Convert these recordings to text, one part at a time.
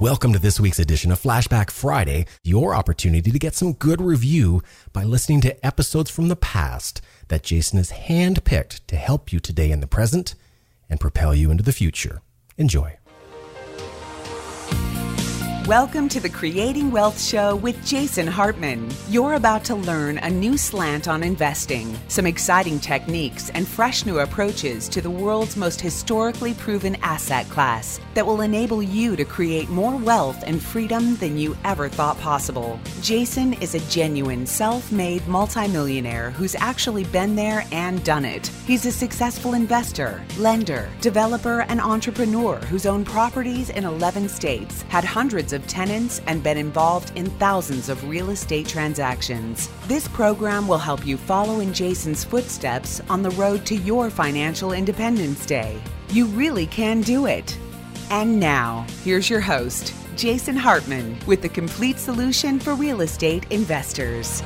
Welcome to this week's edition of Flashback Friday, your opportunity to get some good review by listening to episodes from the past that Jason has handpicked to help you today in the present and propel you into the future. Enjoy. Welcome to the Creating Wealth Show with Jason Hartman. You're about to learn a new slant on investing, some exciting techniques, and fresh new approaches to the world's most historically proven asset class that will enable you to create more wealth and freedom than you ever thought possible. Jason is a genuine self-made multimillionaire who's actually been there and done it. He's a successful investor, lender, developer, and entrepreneur who's owned properties in 11 states, had hundreds of tenants, and been involved in thousands of real estate transactions. This program will help you follow in Jason's footsteps on the road to your financial independence day. You really can do it. And now, here's your host, Jason Hartman, with the complete solution for real estate investors.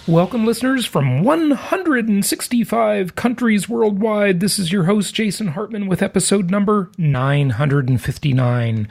Welcome, listeners, from 165 countries worldwide. This is your host, Jason Hartman, with episode number 959.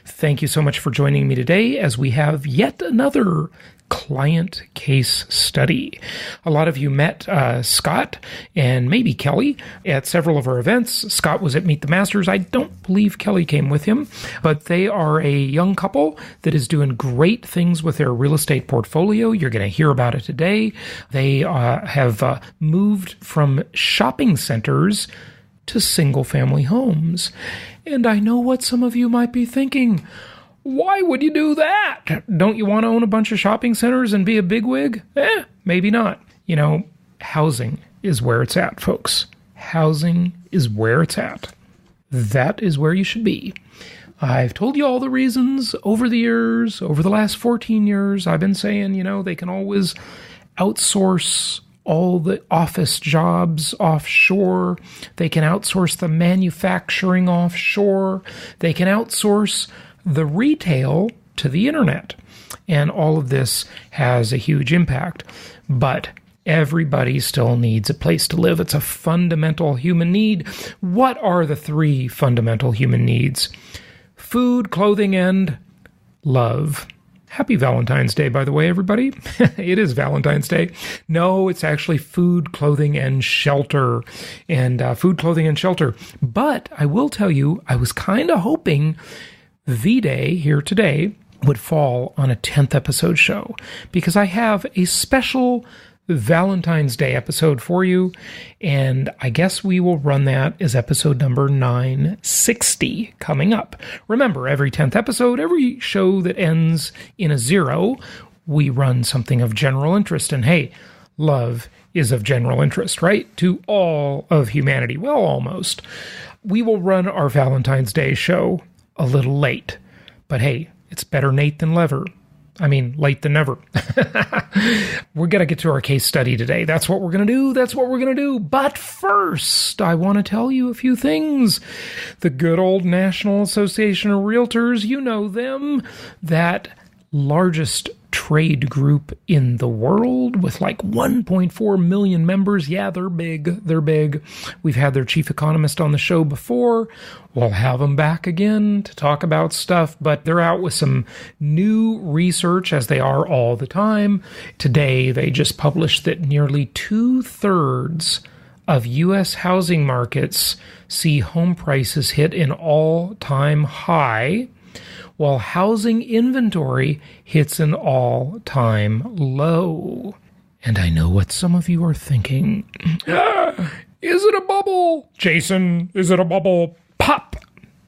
Thank you so much for joining me today as we have yet another client case study. A lot of you met Scott and maybe Kelly at several of our events. Scott was at Meet the Masters. I don't believe Kelly came with him, but they are a young couple that is doing great things with their real estate portfolio. You're going to hear about it today. They have moved from shopping centers to single-family homes. And I know what some of you might be thinking. Why would you do that? Don't you want to own a bunch of shopping centers and be a bigwig? Maybe not. You know, housing is where it's at, folks. Housing is where it's at. That is where you should be. I've told you all the reasons over the years, over the last 14 years. I've been saying, you know, they can always outsource all the office jobs offshore. They can outsource the manufacturing offshore. They can outsource the retail to the internet. And all of this has a huge impact. But everybody still needs a place to live. It's a fundamental human need. What are the three fundamental human needs? Food, clothing, and love. Happy Valentine's Day, by the way, everybody. It is Valentine's Day. No, it's actually food, clothing, and shelter. And food, clothing, and shelter. But I will tell you, I was kind of hoping V-Day here today would fall on a 10th episode show because I have a special Valentine's Day episode for you, and I guess we will run that as episode number 960 coming up. Remember, every 10th episode, every show that ends in a 0, we run something of general interest, and hey, love is of general interest, right? To all of humanity. Well, almost. We will run our Valentine's Day show a little late, but hey, it's better late than never. Late than never. We're going to get to our case study today. That's what we're going to do. But first, I want to tell you a few things. The good old National Association of Realtors, you know them, that largest trade group in the world with like 1.4 million members. Yeah, they're big. We've had their chief economist on the show before. We'll have them back again to talk about stuff, but they're out with some new research, as they are all the time. Today, they just published that nearly 2/3 of U.S. housing markets see home prices hit an all-time high, while housing inventory hits an all-time low. And I know what some of you are thinking. Is it a bubble? Jason, is it a bubble? Pop!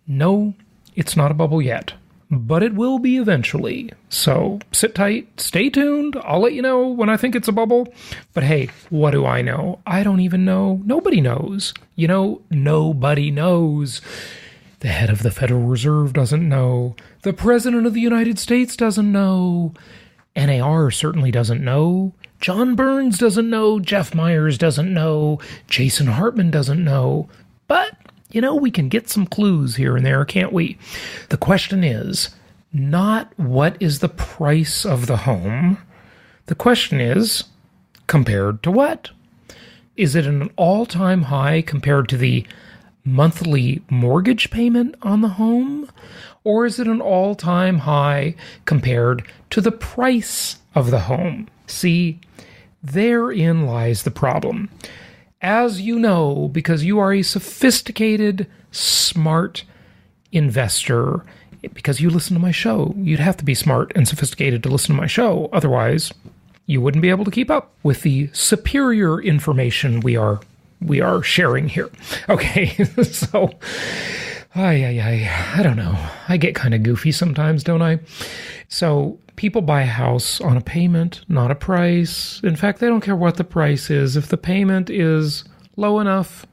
No, it's not a bubble yet. But it will be eventually. So sit tight, stay tuned. I'll let you know when I think it's a bubble. But hey, what do I know? I don't even know. Nobody knows. You know, nobody knows. The head of the Federal Reserve doesn't know. The President of the United States doesn't know. NAR certainly doesn't know. John Burns doesn't know. Jeff Myers doesn't know. Jason Hartman doesn't know. But, you know, we can get some clues here and there, can't we? The question is not what is the price of the home. The question is, compared to what? Is it an all-time high compared to the monthly mortgage payment on the home? Or is it an all-time high compared to the price of the home? See, therein lies the problem. As you know, because you are a sophisticated, smart investor, because you listen to my show, you'd have to be smart and sophisticated to listen to my show. Otherwise, you wouldn't be able to keep up with the superior information we are sharing here. Okay, so, I don't know. I get kind of goofy sometimes, don't I? So people buy a house on a payment, not a price. In fact, they don't care what the price is. If the payment is low enough,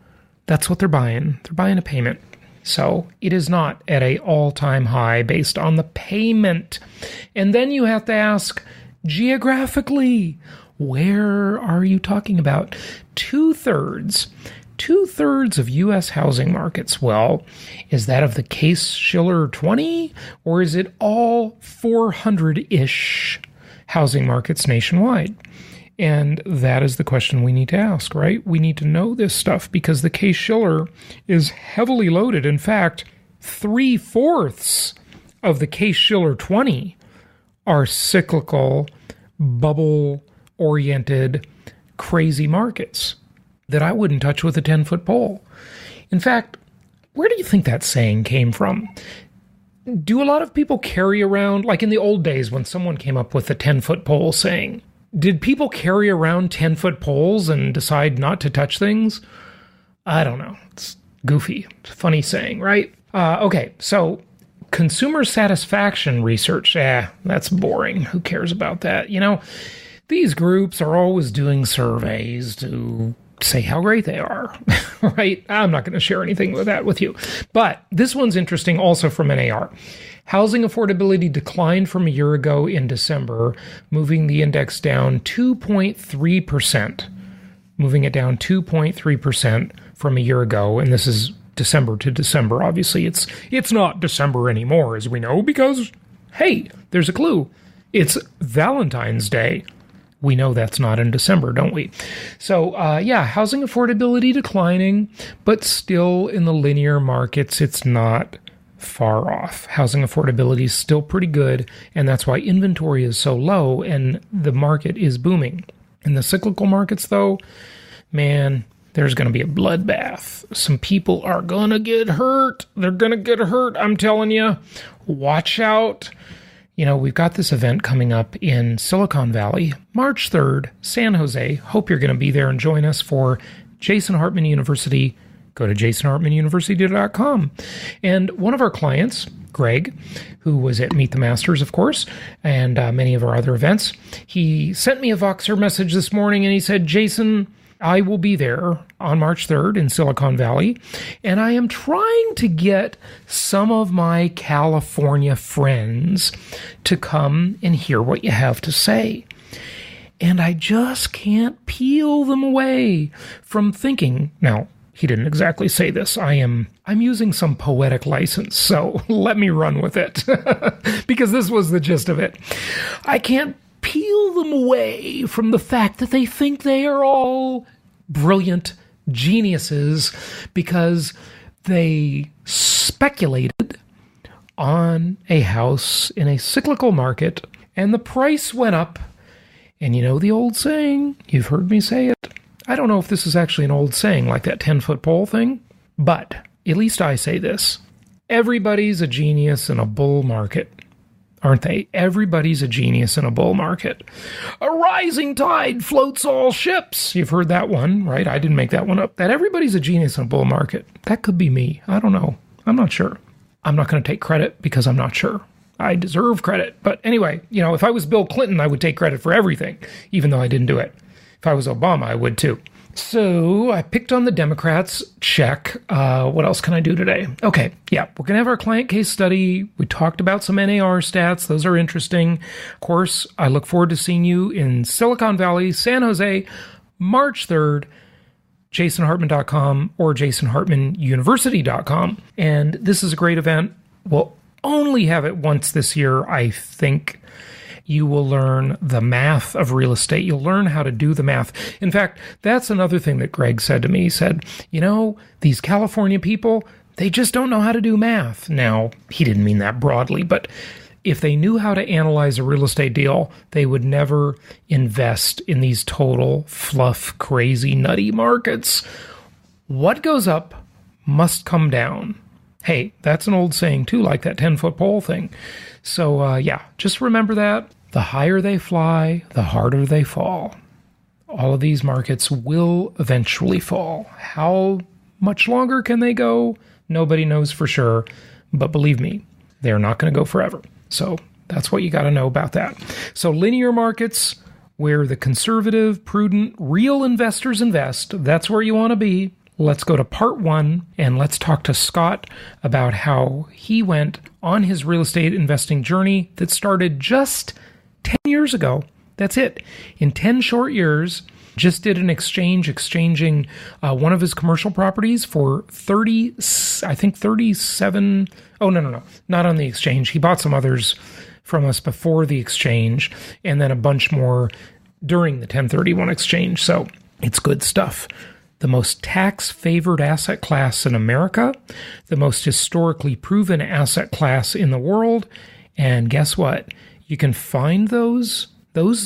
that's what they're buying. They're buying a payment. So it is not at an all-time high based on the payment. And then you have to ask, geographically, where are you talking about? Two-thirds of U.S. housing markets. Well, is that of the Case-Shiller 20, or is it all 400-ish housing markets nationwide? And that is the question we need to ask, right? We need to know this stuff because the Case-Shiller is heavily loaded. In fact, 3/4 of the Case-Shiller 20 are cyclical, bubble-oriented, crazy markets that I wouldn't touch with a 10-foot pole. In fact, where do you think that saying came from? Do a lot of people carry around, like in the old days when someone came up with the 10-foot pole saying, did people carry around 10-foot poles and decide not to touch things? I don't know. It's goofy. It's a funny saying, right? Okay, so consumer satisfaction research, that's boring. Who cares about that? You know, these groups are always doing surveys to say how great they are, right? I'm not going to share anything with that with you. But this one's interesting also from NAR. Housing affordability declined from a year ago in December, moving the index down 2.3%. Moving it down 2.3% from a year ago, and this is December to December. Obviously, it's not December anymore, as we know, because, hey, there's a clue. It's Valentine's Day. We know that's not in December, don't we? So, housing affordability declining, but still in the linear markets, it's not far off. Housing affordability is still pretty good, and that's why inventory is so low and the market is booming. In the cyclical markets, though, man, there's going to be a bloodbath. Some people are going to get hurt. They're going to get hurt, I'm telling you. Watch out. You know, we've got this event coming up in Silicon Valley, March 3rd, San Jose. Hope you're going to be there and join us for Jason Hartman University. Go to jasonhartmanuniversity.com. And one of our clients, Greg, who was at Meet the Masters, of course, and many of our other events, he sent me a Voxer message this morning and he said, Jason, I will be there on March 3rd in Silicon Valley, and I am trying to get some of my California friends to come and hear what you have to say. And I just can't peel them away from thinking, now, he didn't exactly say this. I'm using some poetic license, so let me run with it, because this was the gist of it. I can't peel them away from the fact that they think they are all brilliant geniuses because they speculated on a house in a cyclical market and the price went up. And you know the old saying, you've heard me say it. I don't know if this is actually an old saying like that 10-foot pole thing, but at least I say this. Everybody's a genius in a bull market. Aren't they? Everybody's a genius in a bull market. A rising tide floats all ships. You've heard that one, right? I didn't make that one up. That everybody's a genius in a bull market. That could be me. I don't know. I'm not sure. I'm not going to take credit because I'm not sure. I deserve credit. But anyway, you know, if I was Bill Clinton, I would take credit for everything, even though I didn't do it. If I was Obama, I would too. So I picked on the Democrats. Check. What else can I do today? Okay. Yeah. We're going to have our client case study. We talked about some NAR stats. Those are interesting. Of course, I look forward to seeing you in Silicon Valley, San Jose, March 3rd, jasonhartman.com or jasonhartmanuniversity.com. And this is a great event. We'll only have it once this year, I think. you will learn the math of real estate. You'll learn how to do the math. In fact, that's another thing that Greg said to me. He said, these California people, they just don't know how to do math. Now, he didn't mean that broadly, but if they knew how to analyze a real estate deal, they would never invest in these total fluff, crazy, nutty markets. What goes up must come down. Hey, that's an old saying too, like that 10-foot pole thing. So just remember that. The higher they fly, the harder they fall. All of these markets will eventually fall. How much longer can they go? Nobody knows for sure. But believe me, they're not going to go forever. So that's what you got to know about that. So linear markets, where the conservative, prudent, real investors invest, that's where you want to be. Let's go to part 1, and let's talk to Scott about how he went on his real estate investing journey that started just 10 years ago. That's it. In 10 short years, just did an exchanging one of his commercial properties for 37. Oh, no. Not on the exchange. He bought some others from us before the exchange, and then a bunch more during the 1031 exchange. So it's good stuff. The most tax-favored asset class in America, the most historically proven asset class in the world, and guess what? You can find those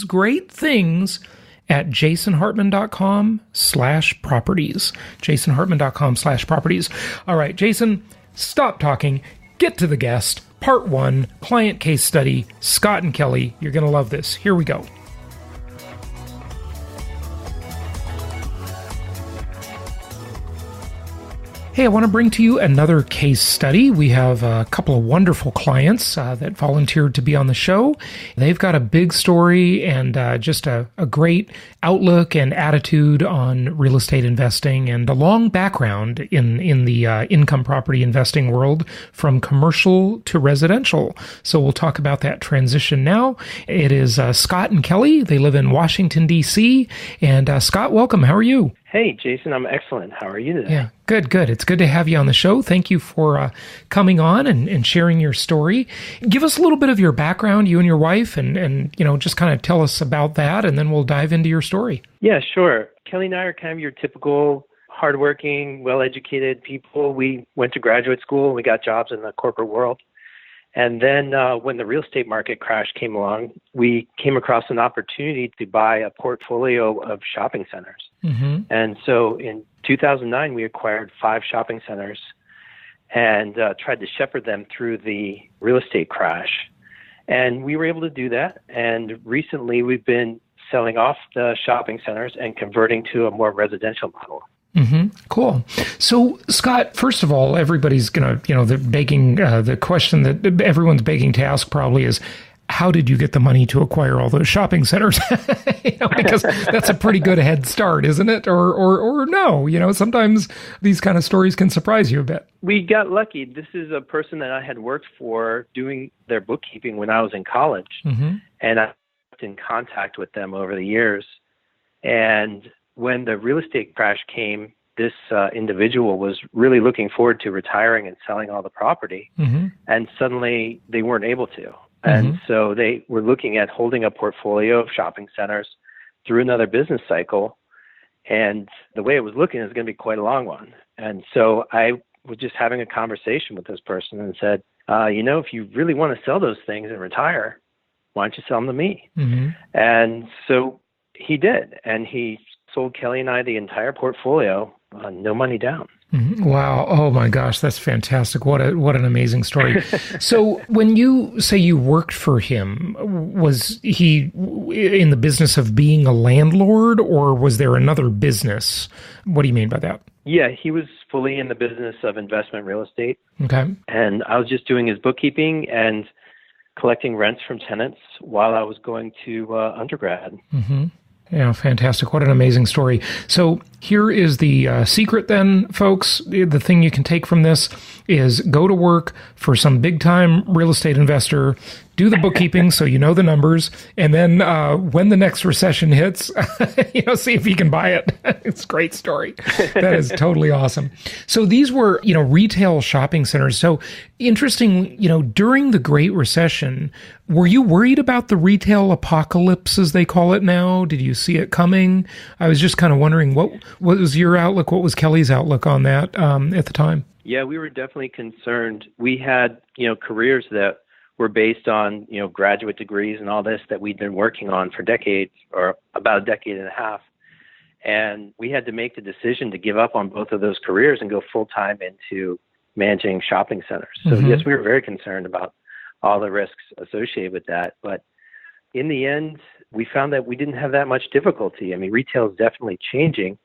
great things at jasonhartman.com/properties. jasonhartman.com/properties. All right, Jason, stop talking. Get to the guest. Part 1, client case study, Scott and Kelly. You're going to love this. Here we go. Hey, I want to bring to you another case study. We have a couple of wonderful clients that volunteered to be on the show. They've got a big story and just a great outlook and attitude on real estate investing and a long background in the income property investing world from commercial to residential. So we'll talk about that transition now. It is Scott and Kelly. They live in Washington, D.C. And Scott, welcome. How are you? Hey, Jason, I'm excellent. How are you today? Yeah, good. It's good to have you on the show. Thank you for coming on and sharing your story. Give us a little bit of your background, you and your wife, and just kind of tell us about that, and then we'll dive into your story. Yeah, sure. Kelly and I are kind of your typical hardworking, well-educated people. We went to graduate school. We got jobs in the corporate world. And then when the real estate market crash came along, we came across an opportunity to buy a portfolio of shopping centers. Mm-hmm. And so in 2009, we acquired 5 shopping centers and tried to shepherd them through the real estate crash. And we were able to do that. And recently, we've been selling off the shopping centers and converting to a more residential model. Mm-hmm. Cool. So, Scott, first of all, everybody's going to, the question that everyone's begging to ask probably is, how did you get the money to acquire all those shopping centers? Because that's a pretty good head start, isn't it? Or no, sometimes these kind of stories can surprise you a bit. We got lucky. This is a person that I had worked for doing their bookkeeping when I was in college. Mm-hmm. And I was in contact with them over the years. And when the real estate crash came, this individual was really looking forward to retiring and selling all the property. Mm-hmm. And suddenly they weren't able to. And so they were looking at holding a portfolio of shopping centers through another business cycle. And the way it was looking is going to be quite a long one. And so I was just having a conversation with this person and said, if you really want to sell those things and retire, why don't you sell them to me? Mm-hmm. And so he did. And he sold Kelly and I the entire portfolio, no money down. Mm-hmm. Wow. Oh my gosh, that's fantastic. What an amazing story. So when you say you worked for him, was he in the business of being a landlord, or was there another business? What do you mean by that? Yeah, he was fully in the business of investment real estate. Okay. And I was just doing his bookkeeping and collecting rents from tenants while I was going to undergrad. Mm-hmm. Yeah, fantastic. What an amazing story. So here is the secret then, folks. The thing you can take from this is go to work for some big-time real estate investor, do the bookkeeping so you know the numbers, and then when the next recession hits, see if you can buy it. It's a great story. That is totally awesome. So these were, retail shopping centers. So interesting, during the Great Recession, were you worried about the retail apocalypse, as they call it now? Did you see it coming? I was just kind of wondering, what was your outlook? What was Kelly's outlook on that at the time? Yeah, we were definitely concerned. We had, careers that were based on, graduate degrees and all this that we'd been working on for decades, or about a decade and a half. And we had to make the decision to give up on both of those careers and go full-time into managing shopping centers. So yes, we were very concerned about all the risks associated with that. But in the end, we found that we didn't have that much difficulty. I mean, retail is definitely changing,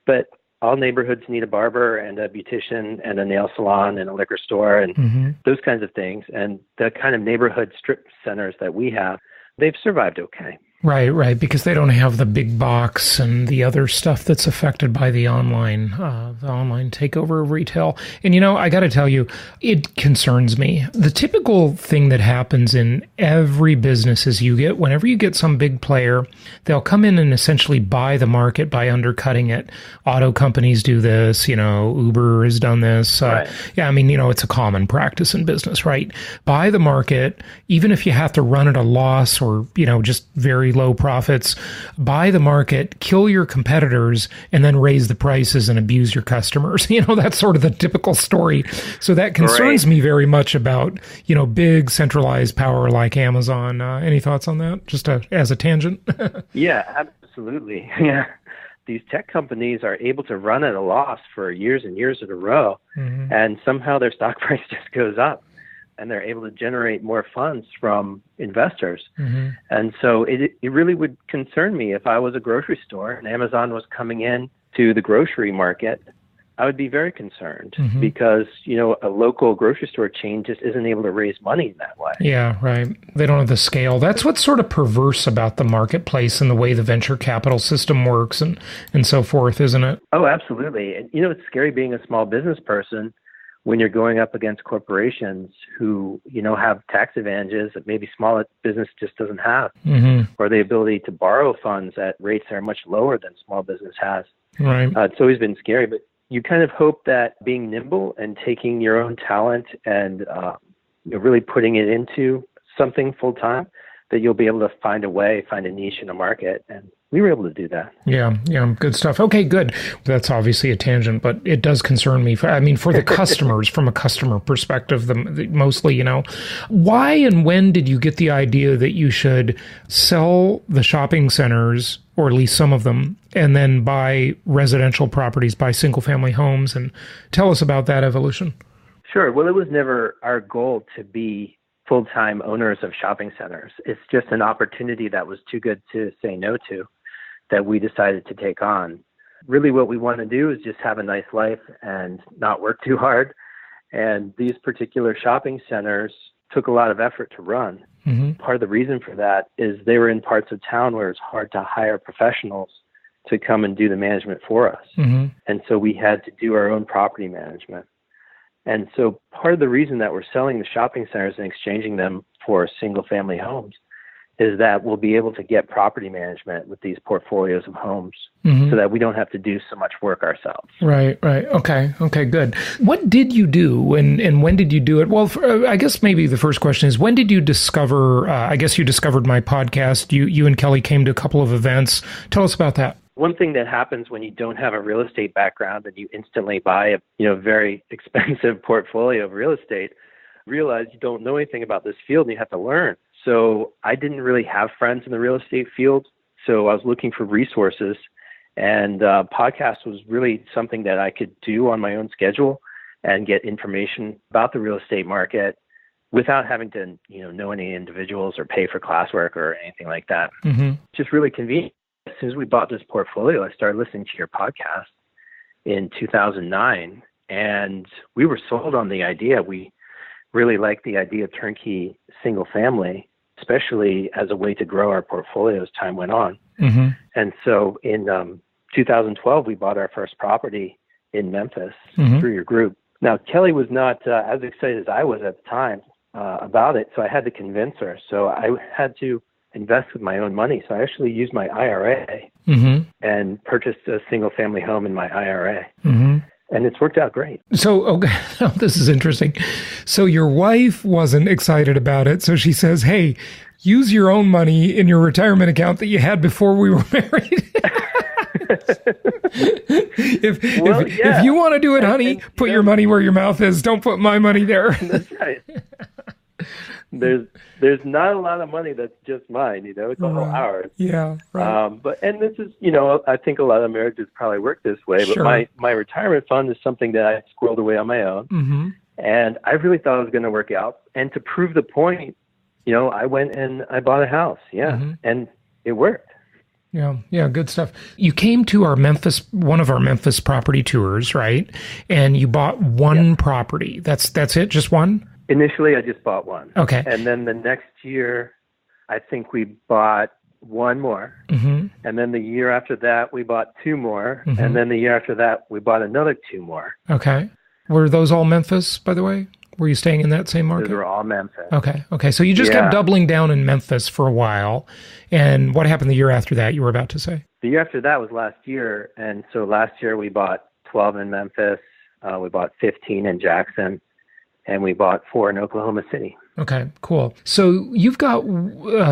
but all neighborhoods need a barber and a beautician and a nail salon and a liquor store and those kinds of things. And the kind of neighborhood strip centers that we have, they've survived okay. Right, because they don't have the big box and the other stuff that's affected by the online takeover of retail. And, I got to tell you, it concerns me. The typical thing that happens in every business is whenever you get some big player, they'll come in and essentially buy the market by undercutting it. Auto companies do this, Uber has done this. Right. Yeah, I mean, it's a common practice in business, right? Buy the market, even if you have to run at a loss or, just very low profits, buy the market, kill your competitors, and then raise the prices and abuse your customers. That's sort of the typical story. So that concerns me very much about, big centralized power like Amazon. Any thoughts on that? Just as a tangent? Yeah, absolutely. Yeah. These tech companies are able to run at a loss for years and years in a row, and somehow their stock price just goes up. And they're able to generate more funds from investors. And so it really would concern me if I was a grocery store and Amazon was coming in to the grocery market. I would be very concerned because, a local grocery store chain just isn't able to raise money in that way. Yeah, right. They don't have the scale. That's what's sort of perverse about the marketplace and the way the venture capital system works and so forth, isn't it? Oh, absolutely. And, it's scary being a small business person when you're going up against corporations who, have tax advantages that maybe small business just doesn't have, or the ability to borrow funds at rates that are much lower than small business has. Right. It's always been scary, but you kind of hope that being nimble and taking your own talent and really putting it into something full time, that you'll be able to find a niche in the market. And we were able to do that. Yeah, good stuff. Okay, good. That's obviously a tangent, but it does concern me. For the customers, from a customer perspective, mostly, why and when did you get the idea that you should sell the shopping centers, or at least some of them, and then buy residential properties, buy single-family homes? And tell us about that evolution. Sure. Well, it was never our goal to be full-time owners of shopping centers. It's just an opportunity that was too good to say no to, that we decided to take on. Really what we want to do is just have a nice life and not work too hard. And these particular shopping centers took a lot of effort to run. Part of the reason for that is they were in parts of town where it's hard to hire professionals to come and do the management for us. And so we had to do our own property management. And so part of the reason that we're selling the shopping centers and exchanging them for single-family homes is that we'll be able to get property management with these portfolios of homes so that we don't have to do so much work ourselves. Right. Okay, good. What did you do and when did you do it? Well, I guess maybe the first question is, when did you discover, I guess you discovered my podcast. You and Kelly came to a couple of events. Tell us about that. One thing that happens when you don't have a real estate background and you instantly buy a very expensive portfolio of real estate, realize you don't know anything about this field and you have to learn. So I didn't really have friends in the real estate field, so I was looking for resources, and podcast was really something that I could do on my own schedule and get information about the real estate market without having to know any individuals or pay for classwork or anything like that. Just really convenient. As soon as we bought this portfolio, I started listening to your podcast in 2009, and we were sold on the idea. We really liked the idea of turnkey single family, especially as a way to grow our portfolio as time went on. And so in 2012, we bought our first property in Memphis through your group. Now, Kelly was not as excited as I was at the time about it. So I had to convince her. So I had to invest with my own money. So I actually used my IRA and purchased a single-family home in my IRA. And it's worked out great. So, okay, this is interesting. So your wife wasn't excited about it. So she says, hey, use your own money in your retirement account that you had before we were married. If you want to do it, honey, put your money where your mouth is. Don't put my money there. That's right. There's not a lot of money that's just mine, it's all ours. Yeah, right. And this is, I think a lot of marriages probably work this way, but my retirement fund is something that I squirreled away on my own. And I really thought it was going to work out. And to prove the point, I went and I bought a house. And it worked. Yeah, good stuff. You came to one of our Memphis property tours, right? And you bought one property. That's it, just one? Initially, I just bought one. Okay. And then the next year, I think we bought one more. And then the year after that, we bought two more. And then the year after that, we bought another two more. Okay. Were those all Memphis, by the way? Were you staying in that same market? Those were all Memphis. Okay. So you just kept doubling down in Memphis for a while. And what happened the year after that, you were about to say? The year after that was last year. And so last year, we bought 12 in Memphis. We bought 15 in Jackson. And we bought 4 in Oklahoma City. Okay, cool. So you've got,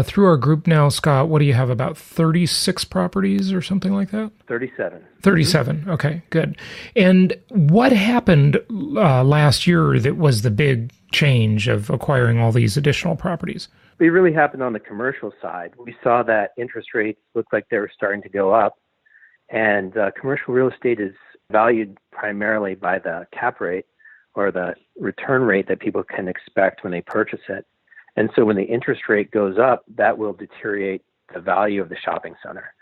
through our group now, Scott, what do you have, about 36 properties or something like that? 37. 37, okay, good. And what happened last year that was the big change of acquiring all these additional properties? It really happened on the commercial side. We saw that interest rates looked like they were starting to go up. And commercial real estate is valued primarily by the cap rate, or the return rate that people can expect when they purchase it. And so when the interest rate goes up, that will deteriorate the value of the shopping center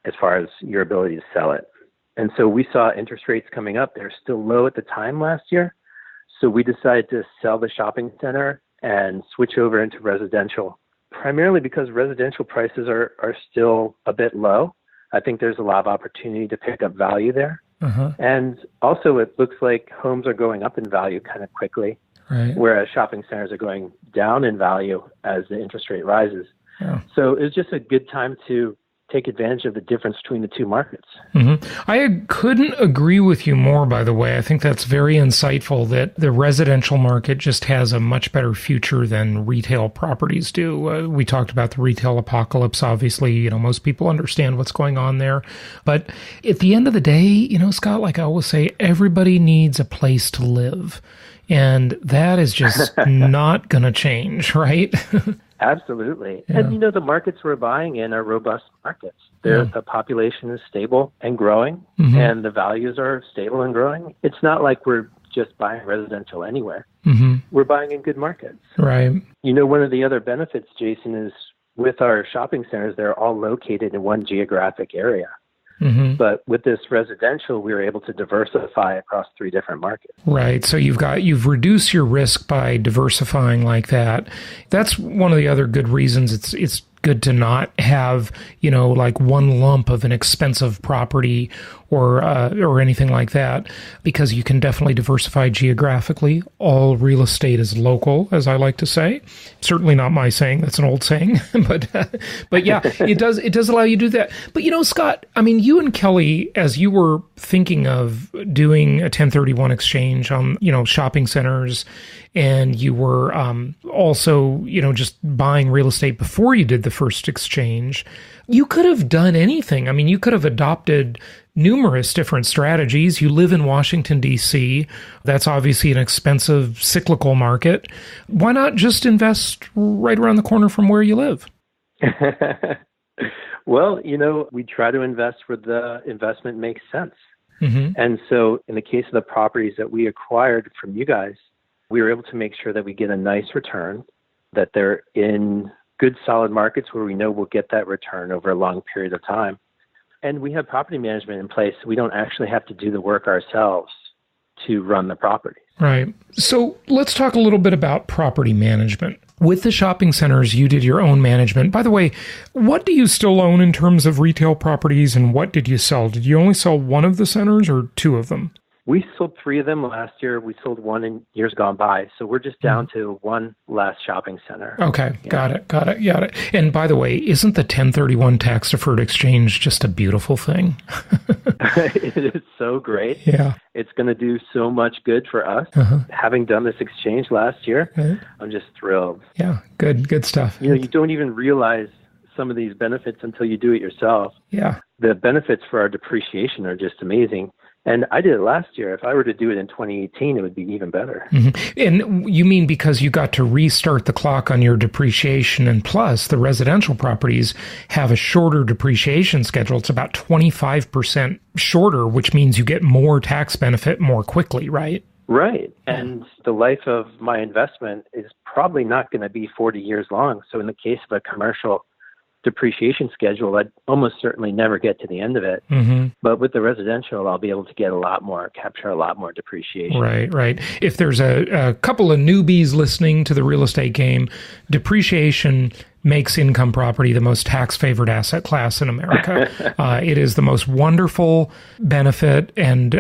as far as your ability to sell it. And so we saw interest rates coming up. They're still low at the time last year. So we decided to sell the shopping center and switch over into residential, primarily because residential prices are still a bit low. I think there's a lot of opportunity to pick up value there. And also it looks like homes are going up in value kind of quickly, whereas shopping centers are going down in value as the interest rate rises. So it's just a good time to take advantage of the difference between the two markets. I couldn't agree with you more, by the way. I think that's very insightful that the residential market just has a much better future than retail properties do. We talked about the retail apocalypse. Obviously, most people understand what's going on there. But at the end of the day, Scott, like I always say, everybody needs a place to live. And that is just not going to change, right? Absolutely. Yeah. And, the markets we're buying in are robust markets. The population is stable and growing, and the values are stable and growing. It's not like we're just buying residential anywhere. We're buying in good markets. Right. One of the other benefits, Jason, is with our shopping centers, they're all located in one geographic area. But with this residential, we were able to diversify across 3 different markets. Right. So you've reduced your risk by diversifying like that. That's one of the other good reasons it's good to not have, like one lump of an expensive property or anything like that, because you can definitely diversify geographically. All real estate is local, as I like to say. Certainly not my saying; that's an old saying. but yeah, it does allow you to do that. But Scott, I mean, you and Kelly, as you were thinking of doing a 1031 exchange on shopping centers, and you were also just buying real estate before you did the first exchange, you could have done anything. I mean, you could have adopted numerous different strategies. You live in Washington, D.C. That's obviously an expensive cyclical market. Why not just invest right around the corner from where you live? Well, we try to invest where the investment makes sense. And so in the case of the properties that we acquired from you guys, we were able to make sure that we get a nice return, that they're in good, solid markets where we know we'll get that return over a long period of time. And we have property management in place, so we don't actually have to do the work ourselves to run the property. Right. So let's talk a little bit about property management. With the shopping centers, you did your own management. By the way, what do you still own in terms of retail properties, and what did you sell? Did you only sell one of the centers or 2 of them? We sold 3 of them last year. We sold 1 in years gone by. So we're just down to 1 last shopping center. Okay, got it. And by the way, isn't the 1031 tax-deferred exchange just a beautiful thing? It is so great. Yeah. It's going to do so much good for us. Having done this exchange last year, I'm just thrilled. Yeah, good stuff. You don't even realize some of these benefits until you do it yourself. Yeah. The benefits for our depreciation are just amazing. And I did it last year. If I were to do it in 2018, it would be even better. And you mean because you got to restart the clock on your depreciation, and plus the residential properties have a shorter depreciation schedule. It's about 25% shorter, which means you get more tax benefit more quickly, right? Right. And the life of my investment is probably not going to be 40 years long. So in the case of a commercial depreciation schedule, I'd almost certainly never get to the end of it. But with the residential, I'll be able to capture a lot more depreciation. Right. If there's a couple of newbies listening to the real estate game, depreciation makes income property the most tax-favored asset class in America. It is the most wonderful benefit, and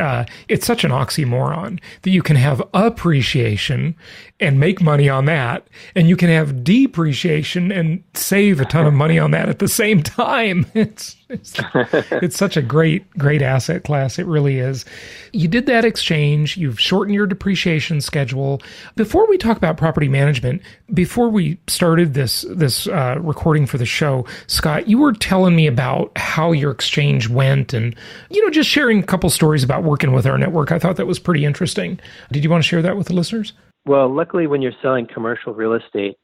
it's such an oxymoron that you can have appreciation and make money on that, and you can have depreciation and save a ton of money on that at the same time. It's such a great asset class. It really is. You did that exchange. You've shortened your depreciation schedule. Before we talk about property management, before we started this recording for the show, Scott, you were telling me about how your exchange went, and just sharing a couple stories about working with our network. I thought that was pretty interesting. Did you want to share that with the listeners? Well, luckily, when you're selling commercial real estate,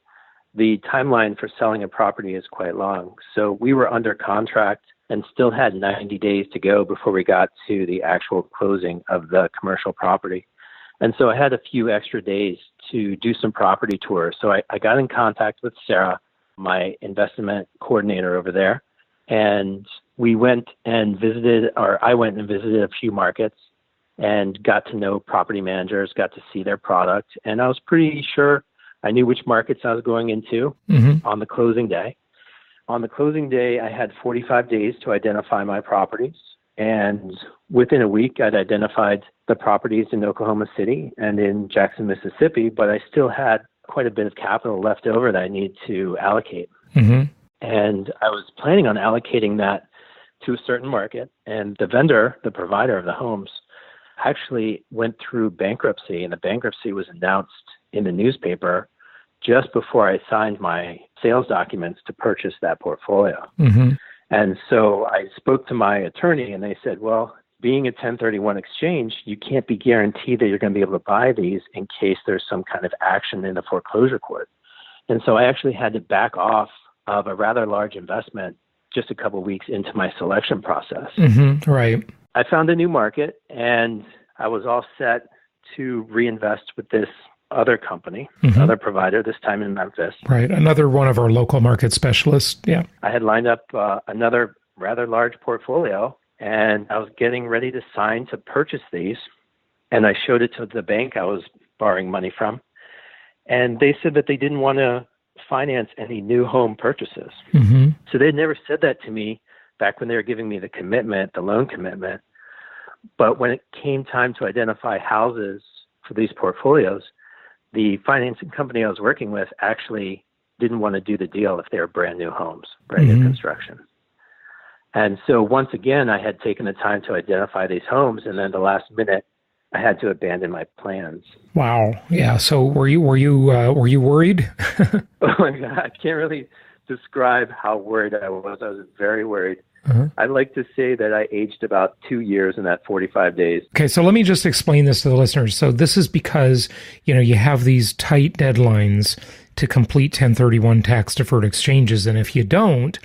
the timeline for selling a property is quite long. So we were under contract and still had 90 days to go before we got to the actual closing of the commercial property. And so I had a few extra days to do some property tours. So I got in contact with Sarah, my investment coordinator over there, and I went and visited a few markets and got to know property managers, got to see their product. And I was pretty sure I knew which markets I was going into on the closing day. On the closing day, I had 45 days to identify my properties. And within a week, I'd identified the properties in Oklahoma City and in Jackson, Mississippi, but I still had quite a bit of capital left over that I needed to allocate. And I was planning on allocating that to a certain market. And the vendor, the provider of the homes, actually went through bankruptcy, and the bankruptcy was announced in the newspaper just before I signed my sales documents to purchase that portfolio. And so I spoke to my attorney, and they said, well, being a 1031 exchange, you can't be guaranteed that you're going to be able to buy these in case there's some kind of action in the foreclosure court. And so I actually had to back off of a rather large investment just a couple of weeks into my selection process. Right. I found a new market, and I was all set to reinvest with this other company, other provider, this time in Memphis. Right. Another one of our local market specialists. Yeah. I had lined up another rather large portfolio, and I was getting ready to sign to purchase these. And I showed it to the bank I was borrowing money from. And they said that they didn't want to finance any new home purchases. So they'd never said that to me back when they were giving me the commitment, the loan commitment. But when it came time to identify houses for these portfolios, the financing company I was working with actually didn't want to do the deal if they were brand new homes, brand new construction. And so once again, I had taken the time to identify these homes, and then the last minute, I had to abandon my plans. Wow. Yeah. So were you worried? Oh my God, I can't really describe how worried I was. I was very worried. I'd like to say that I aged about 2 years in that 45 days. Okay, so let me just explain this to the listeners. So this is because, you have these tight deadlines to complete 1031 tax-deferred exchanges. And if you don't,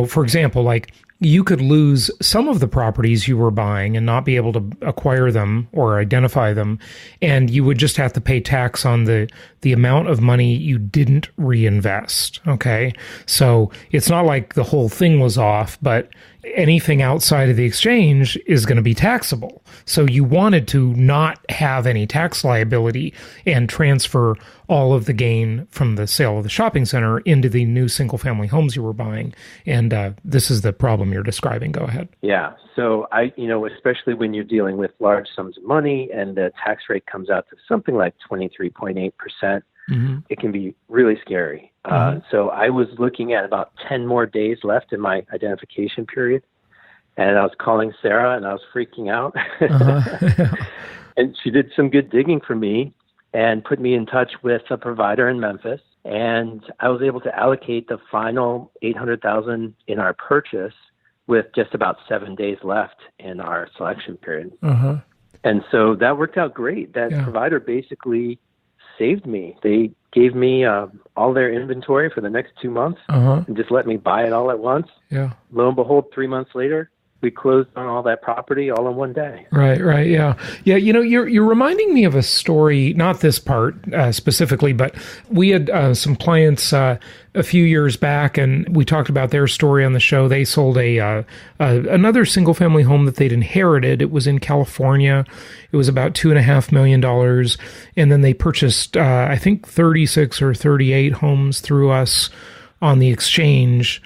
for example, like you could lose some of the properties you were buying and not be able to acquire them or identify them, and you would just have to pay tax on the amount of money you didn't reinvest, okay? So it's not like the whole thing was off, but, anything outside of the exchange is going to be taxable. So you wanted to not have any tax liability and transfer all of the gain from the sale of the shopping center into the new single-family homes you were buying. And this is the problem you're describing. Go ahead. Yeah. So especially when you're dealing with large sums of money and the tax rate comes out to something like 23.8%, it can be really scary. So I was looking at about 10 more days left in my identification period, and I was calling Sarah, and I was freaking out. And she did some good digging for me and put me in touch with a provider in Memphis, and I was able to allocate the final $800,000 in our purchase with just about 7 days left in our selection period. And so that worked out great. That provider basically saved me. They gave me all their inventory for the next 2 months and just let me buy it all at once. Yeah. Lo and behold, 3 months later, we closed on all that property all in one day. Right, yeah. Yeah, you're reminding me of a story, not this part specifically, but we had some clients a few years back, and we talked about their story on the show. They sold another single-family home that they'd inherited. It was in California. It was about $2.5 million, and then they purchased, I think, 36 or 38 homes through us on the exchange.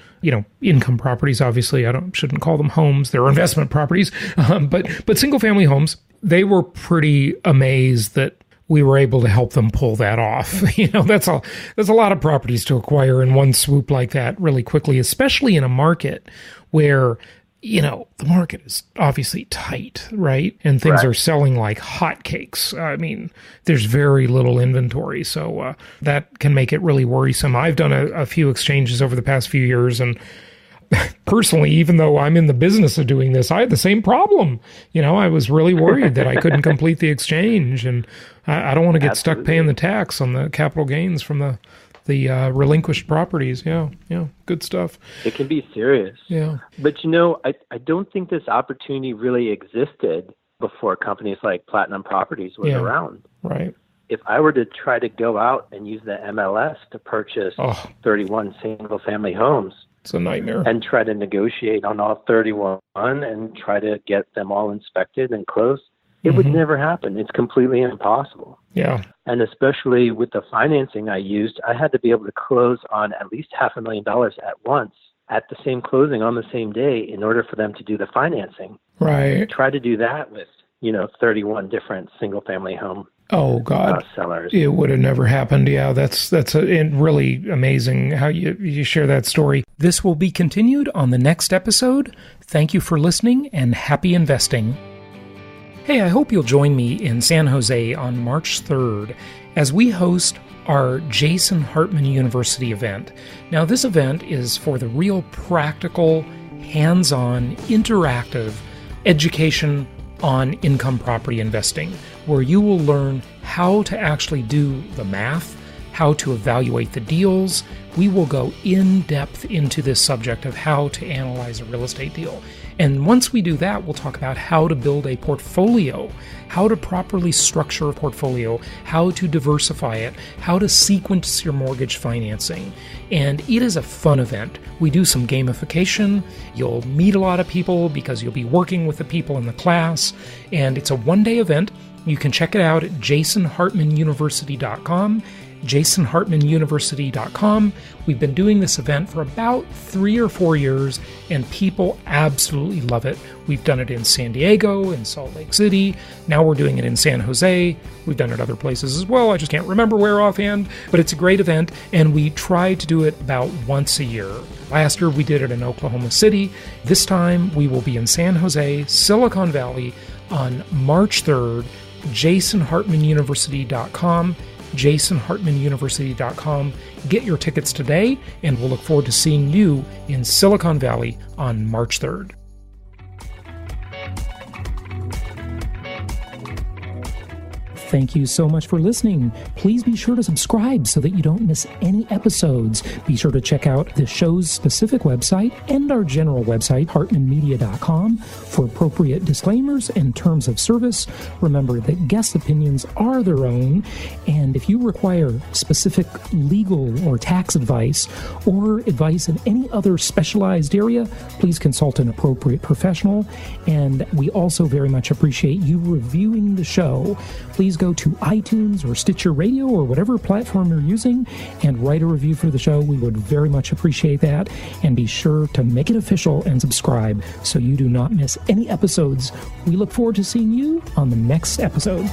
Income properties, obviously, shouldn't call them homes. They're investment properties. But single-family homes, they were pretty amazed that we were able to help them pull that off. That's a lot of properties to acquire in one swoop like that really quickly, especially in a market where, the market is obviously tight, right? And things are selling like hotcakes. I mean, there's very little inventory. So that can make it really worrisome. I've done a few exchanges over the past few years, and personally, even though I'm in the business of doing this, I had the same problem. I was really worried that I couldn't complete the exchange, and I don't want to get stuck paying the tax on the capital gains from the relinquished properties. Yeah, good stuff. It can be serious. Yeah. But I don't think this opportunity really existed before companies like Platinum Properties was around. Right. If I were to try to go out and use the MLS to purchase 31 single-family homes, it's a nightmare. And try to negotiate on all 31 and try to get them all inspected and closed, it would never happen. It's completely impossible. Yeah. And especially with the financing I used, I had to be able to close on at least $500,000 at once at the same closing on the same day in order for them to do the financing. Right. Try to do that with, 31 different single-family home sellers. It would have never happened. Yeah, that's really amazing how you share that story. This will be continued on the next episode. Thank you for listening, and happy investing. Hey, I hope you'll join me in San Jose on March 3rd as we host our Jason Hartman University event. Now, this event is for the real practical, hands-on, interactive education on income property investing, where you will learn how to actually do the math, how to evaluate the deals. We will go in depth into this subject of how to analyze a real estate deal. And once we do that, we'll talk about how to build a portfolio, how to properly structure a portfolio, how to diversify it, how to sequence your mortgage financing. And it is a fun event. We do some gamification. You'll meet a lot of people because you'll be working with the people in the class. And it's a one-day event. You can check it out at jasonhartmanuniversity.com. jasonhartmanuniversity.com. We've been doing this event for about 3 or 4 years, and people absolutely love it. We've done it in San Diego, in Salt Lake City. Now we're doing it in San Jose. We've done it other places as well. I just can't remember where offhand, but it's a great event, and we try to do it about once a year. Last year we did it in Oklahoma City. This time we will be in San Jose, Silicon Valley on March 3rd. jasonhartmanuniversity.com. jasonhartmanuniversity.com. Get your tickets today, and we'll look forward to seeing you in Silicon Valley on March 3rd. Thank you so much for listening. Please be sure to subscribe so that you don't miss any episodes. Be sure to check out the show's specific website and our general website, hartmanmedia.com, for appropriate disclaimers and terms of service. Remember that guest opinions are their own, and if you require specific legal or tax advice or advice in any other specialized area, please consult an appropriate professional. And we also very much appreciate you reviewing the show. Please go to iTunes or Stitcher Radio or whatever platform you're using and write a review for the show. We would very much appreciate that. And be sure to make it official and subscribe so you do not miss any episodes. We look forward to seeing you on the next episode.